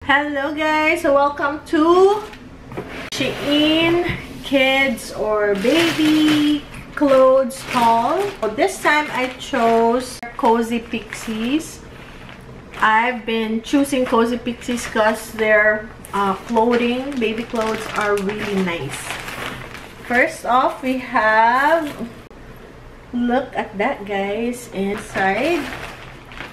Hello guys, so welcome to Shein kids or baby clothes haul. So this time I chose Cozy Pixies. I've been choosing Cozy Pixies because their clothing, baby clothes are really nice. First off, we have, look at that guys, inside.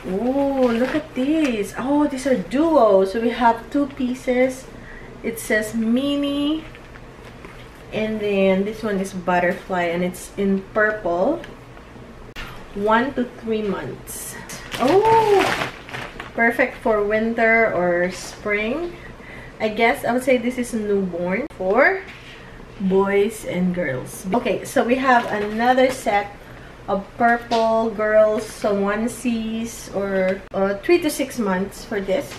Oh, look at these. Oh, these are duos. So we have two pieces. It says mini. And then this one is butterfly and it's in purple. 1 to 3 months. Oh, perfect for winter or spring. I guess I would say this is newborn for boys and girls. Okay, so we have another set of purple girls, so onesies or 3 to 6 months for this.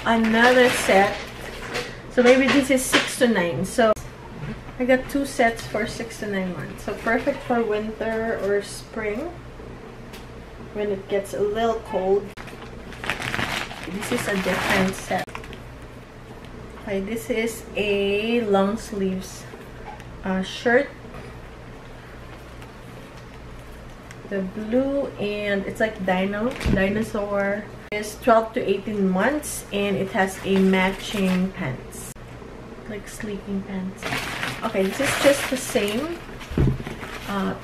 Another set, so maybe this is 6 to 9. So I got 2 sets for 6 to 9 months. So perfect for winter or spring when it gets a little cold. This is a different set. Okay, this is a long sleeves shirt. The blue and it's like dinosaur is 12 to 18 months and it has a matching pants, like sleeping pants. Okay, this is just the same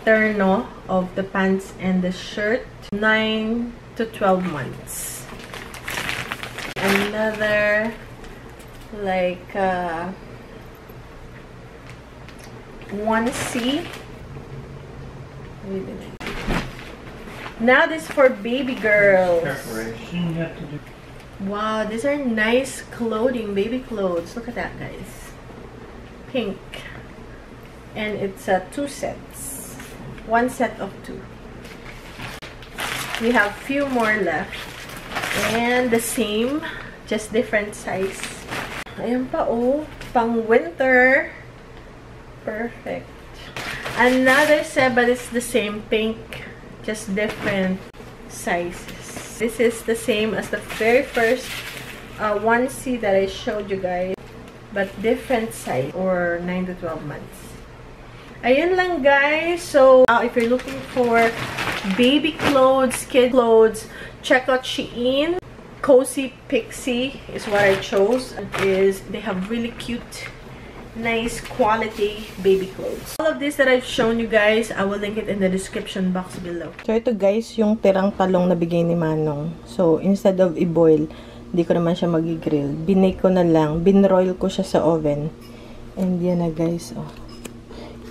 terno of the pants and the shirt. 9 to 12 months. Another like onesie. Now this is for baby girls. Wow, these are nice clothing, baby clothes. Look at that, guys. Pink. And it's 2 sets. 1 set of 2. We have few more left. And the same, just different size. Ayan pa, oh. Pang winter. Perfect. Another set, but it's the same pink. Just different sizes. This is the same as the very first onesie that I showed you guys, but different size or 9 to 12 months. Ayun lang guys. So if you're looking for baby clothes, kid clothes, check out Shein. Cozy Pixie is what I chose. They have really cute, nice quality baby clothes. All of this that I've shown you guys, I will link it in the description box below. So ito guys, yung tirang talong na bigay ni Manong. So instead of i-boil, hindi ko naman siya magi-grill. Binake ko na lang, binroil ko siya sa oven. And yan na guys, oh.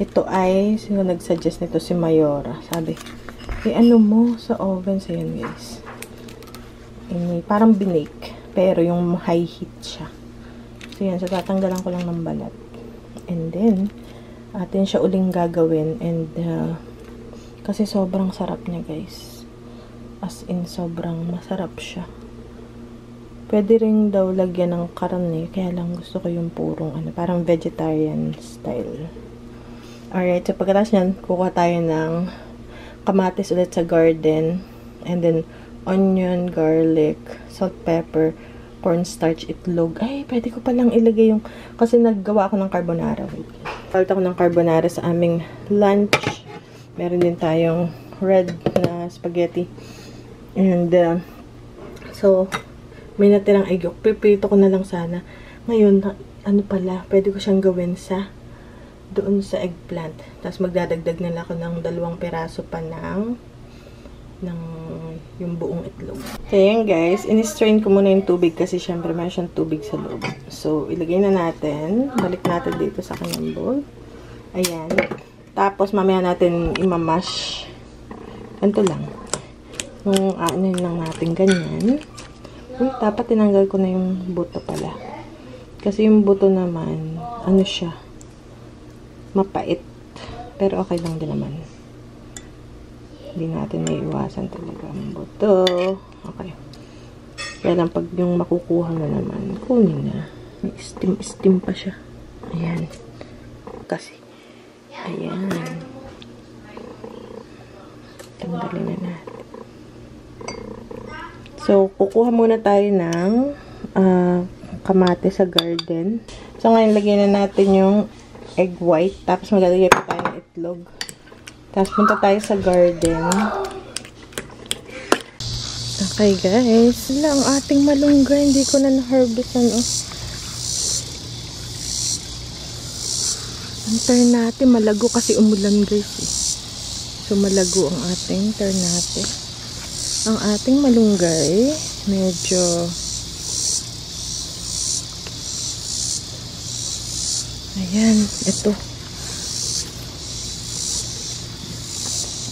Ito ay, sino nag-suggest nito? Si Mayora. Sabi, ano mo sa oven? So yan guys. Parang binake, pero yung high heat siya. So yan, so tatanggalan ko lang ng balat. And then, atin siya uling gagawin. And, kasi sobrang sarap niya, guys. As in, sobrang masarap siya. Pwede rin daw lagyan ng karne. Kaya lang gusto ko yung purong, parang vegetarian style. Alright, so pagkatapos niyan, kukuha tayo ng kamatis ulit sa garden. And then, onion, garlic, salt, pepper, cornstarch, itlog. Ay, pwede ko palang ilagay yung... Kasi naggawa ako ng carbonara. Palit ako ng carbonara sa aming lunch. Meron din tayong red na spaghetti. And, so, may natirang egg yolk. Pipito ko na lang sana. Ngayon, ano pala, pwede ko siyang gawin sa doon sa eggplant. Tapos magdadagdag na lang ako ng 2 piraso pa ng yung buong itlog. So, yan guys. In-strain ko muna yung tubig kasi syempre may siyang tubig sa loob. So, ilagay na natin. Balik natin dito sa kanyang bowl. Ayan. Tapos, mamaya natin imamash. Ganito lang. Nung aanin lang natin ganyan. Uy, dapat tinanggal ko na yung buto pala. Kasi yung buto naman, ano siya? Mapait. Pero okay lang din naman. Hindi natin may iwasan talaga ang buto. Okay. Kaya lang pag yung makukuha mo naman, kunin na. May steam pa siya. Ayan. Kasi. Ayan. Tanggalin na natin. So, kukuha muna tayo ng kamatis sa garden. So, ngayon, lagyan na natin yung egg white. Tapos, maglalagay pa tayo ng itlog. Tapos, punta tayo sa garden. Okay, guys. Wala, ang ating malunggay. Hindi ko na na-harvestan, oh. Ang ternate, malago kasi umulan, guys, eh. So, malago ang ating ternate. Ang ating malunggay, medyo ayan, ito.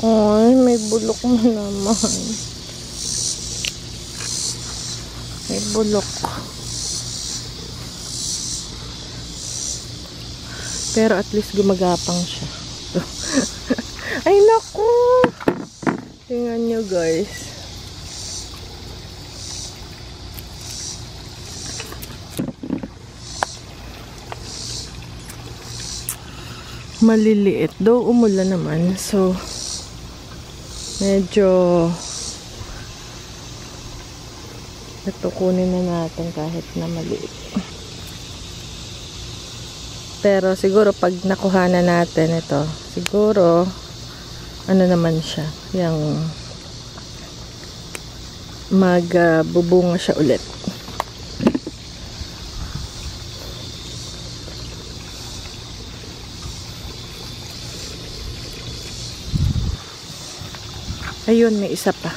Ay, may bulok na naman. May bulok. Pero at least gumagapang siya. Ay, naku! Tingnan nyo, guys. Maliliit. Though umulan naman. So, medyo ito kunin na natin kahit na maliit. Pero siguro pag nakuha na natin ito, siguro ano naman siya, yung magbubunga siya ulit. Ayun, may isa pa.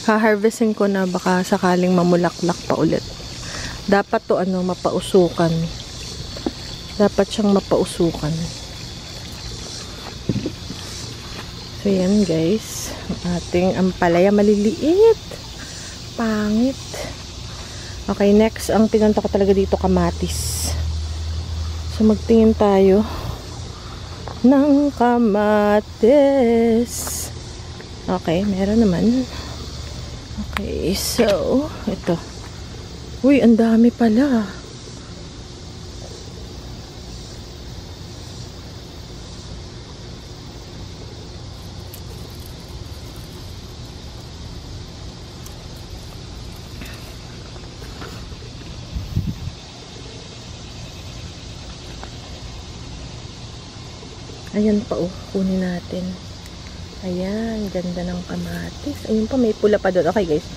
Ha-harvestin ko na baka sakaling mamulaklak pa ulit. Dapat to mapausukan. Dapat siyang mapausukan. So, yan guys. Ang ating ampalaya maliliit. Pangit. Okay, next. Ang pinunta ko talaga dito, kamatis. So, magtingin tayo ng kamatis. Okay, meron naman. Okay, so, ito. Uy, ang dami pala. Ayan pa, oh. Kunin natin. Ayan, ganda ng kamatis. Ayun pa, may pula pa doon. Okay, guys.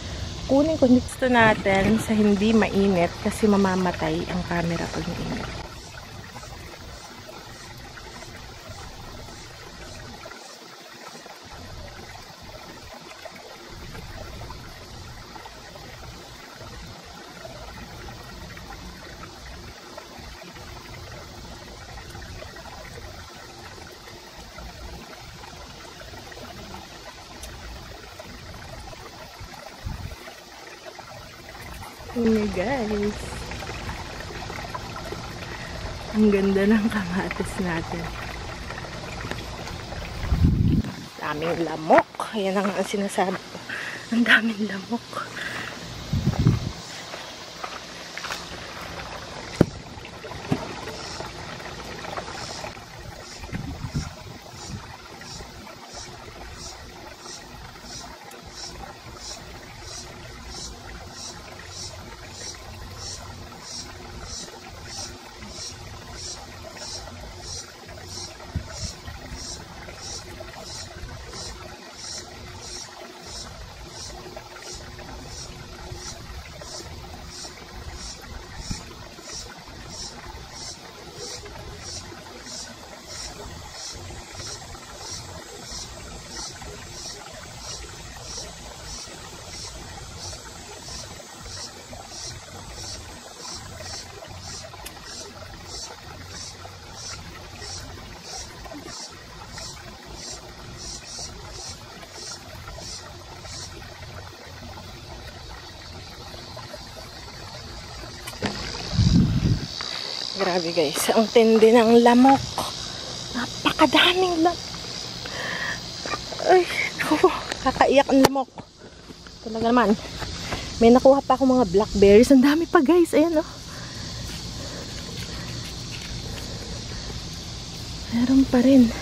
Kunin ko dito natin sa hindi mainit kasi mamamatay ang camera pag mainit. Oh my guys, ang ganda ng kamatis natin. Daming lamok. Yan ang sinasabi ko. Ang daming lamok. Grabe guys, ang tindi ng lamok. Napakadaming lamok. Ay, naku, kakaiyak ang lamok. Talaga naman. May nakuha pa ako mga blackberries. Ang dami pa guys, ayan oh. Meron pa rin.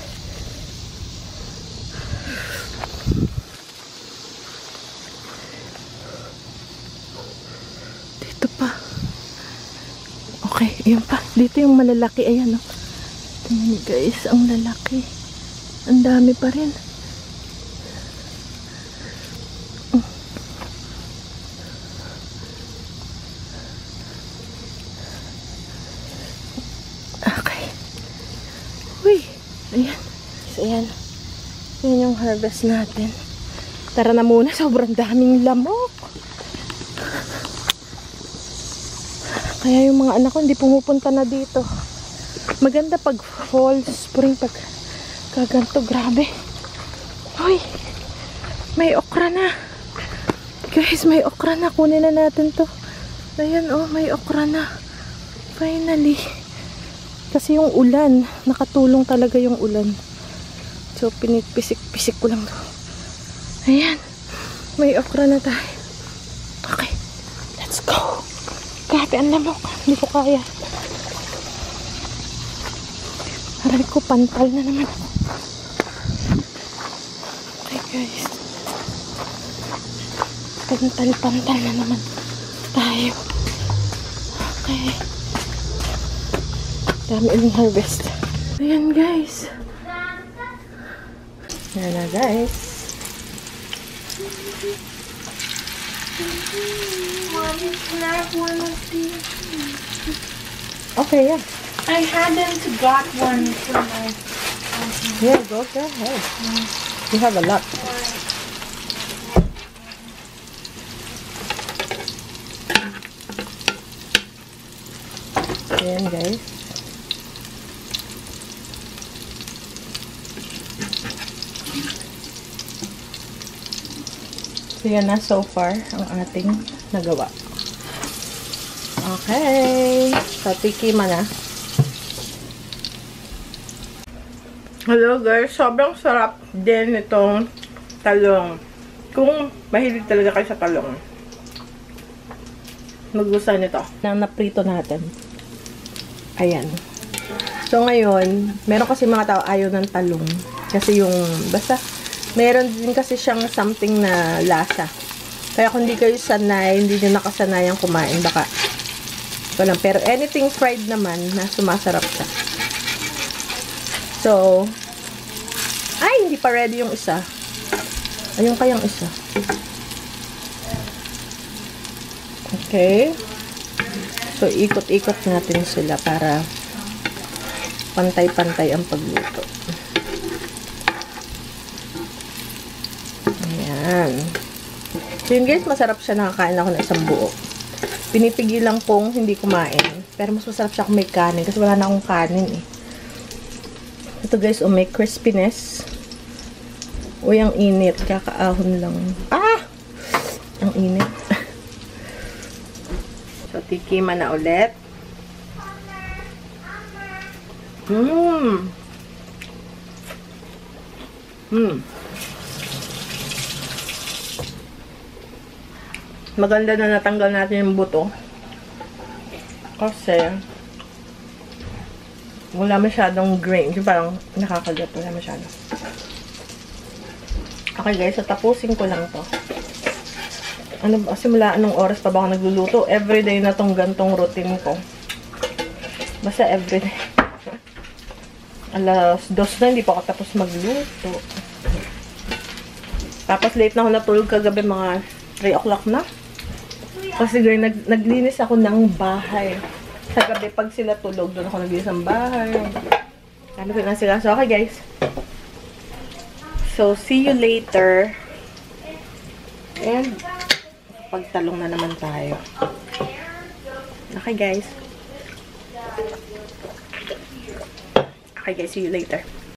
Ito pa. Okay, ayan pa. Dito yung malalaki. Ayan, oh. Tingnan guys, ang lalaki. Ang dami pa rin. Okay. Uy, ayan. So, ayan. Ayan yung harvest natin. Tara na muna, sobrang daming lamok. Kaya yung mga anak ko hindi pumupunta na dito. Maganda pag fall, spring, pag kaganto, grabe. Uy, may okra na. Guys, may okra na. Kunin na natin to. Ayan, oh, may okra na. Finally. Kasi yung ulan, nakatulong talaga yung ulan. So, pinipisik-pisik ko lang to. Ayan, may okra na tayo. Okay, let's go. Grabe, ang lamok. Hindi ko kaya. Aray ko, pantal na naman. Okay, guys. Pantal na naman tayo. Okay. Dami uling harvest. Ayan, guys. Ayan na, guys. Mommy, can I have one of these? Okay, yeah. I hadn't got one for my Yeah, go ahead. You have a lot. Ayan, guys. So, yan na so far ang ating nagawa. Okay. So, tikiman na. Hello guys, sobrang sarap din itong talong. Kung mahilig talaga kayo sa talong, magustuhan nito. Naprito natin. Ayan. So ngayon, meron kasi mga tao ayaw ng talong. Kasi yung, basta, meron din kasi siyang something na lasa. Kaya kung hindi kayo sanay, hindi nyo nakasanayang kumain, baka walang. Pero anything fried naman, na sumasarap siya. So, ay, hindi pa ready yung isa. Ayun kayang isa. Okay. So, ikot-ikot natin sila para pantay-pantay ang pagluto. Ayan. So, yun guys, masarap siya. Nakakain ako ng isang buo. Pinipigilan kong hindi kumain. Pero mas masarap siya kung may kanin. Kasi wala na akong kanin eh. Ito guys, oh, may crispiness. Uy, ang init. Kakaahon lang. Ah! Ang init. So, tikiman na ulit. Maganda na natanggal natin yung buto. Kasi wala masyadong grain. Yung parang nakakagat. Wala masyado. Okay guys, so tapusin ko lang to. Ano ba? Simula anong oras pa ba ako nagluluto? Everyday na tong gantong routine ko. Basta everyday. Alas 2 na, hindi pa ako tapos magluto. Tapos late na ako natulog kagabi, mga 3 o'clock na. Kasi naglinis ako ng bahay. Sa gabi, pag sila tulog, doon ako naglinis ng bahay. Ano ko na sila. So, okay guys. So, see you later. And, pagtalong na naman tayo. Okay guys. Okay guys, see you later.